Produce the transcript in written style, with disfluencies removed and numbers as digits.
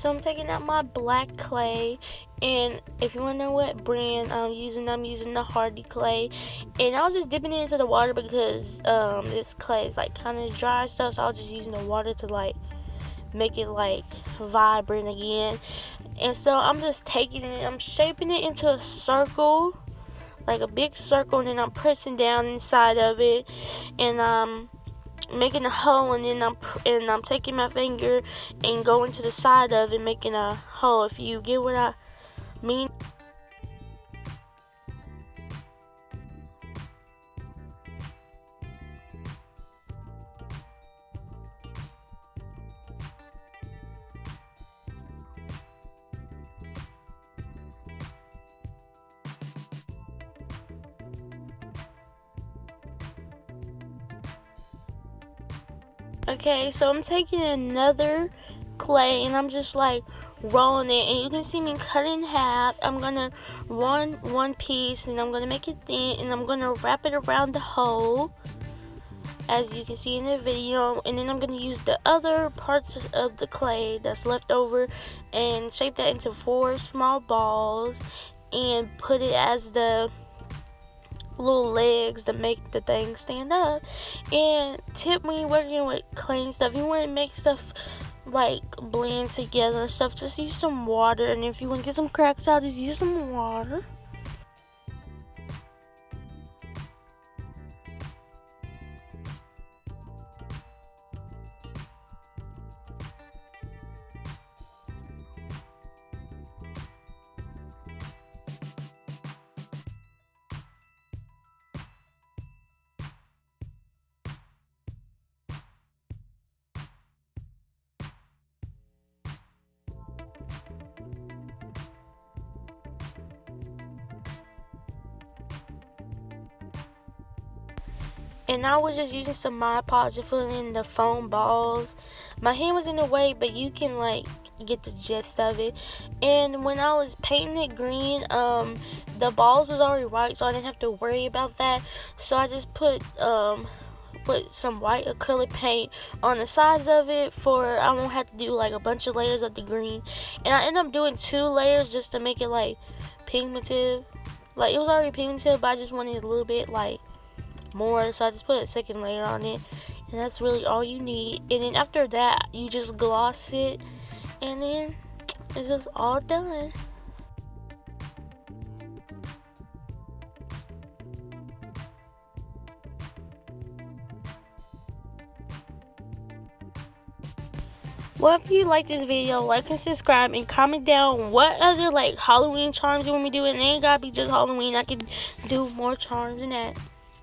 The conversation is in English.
So I'm taking out my black clay, and if you want to know what brand I'm using the Hardy clay, and I was just dipping it into the water because this clay is like kind of dry and stuff, so I was just using the water to like make it like vibrant again. And so I'm just taking it, I'm shaping it into a circle, like a big circle, and then I'm pressing down inside of it, and making a hole, and then I'm taking my finger and going to the side of it, making a hole, if you get what I mean. Okay, so I'm taking another clay and I'm just like rolling it, and you can see me cut it in half. I'm gonna one piece, and I'm gonna make it thin, and I'm gonna wrap it around the hole, as you can see in the video, and then I'm gonna use the other parts of the clay that's left over and shape that into 4 small balls and put it as the little legs to make the thing stand up. And tip, when you're working with clay and stuff, you want to make stuff like blend together and stuff, just use some water, and if you want to get some cracks out, just use some water. And I was just using some Mod Podge to fill in the foam balls. My hand was in the way, but you can like get the gist of it. And when I was painting it green, the balls was already white, so I didn't have to worry about that. So I just put some white acrylic paint on the sides of it, for I won't have to do like a bunch of layers of the green. And I ended up doing 2 layers just to make it like pigmented. Like, it was already pigmented, but I just wanted a little bit like more, so I just put a second layer on it, and that's really all you need. And then after that, you just gloss it, and then it's just all done. Well, if you like this video, like and subscribe, and comment down what other like Halloween charms you want me to do. And it ain't gotta be just Halloween, I can do more charms than that.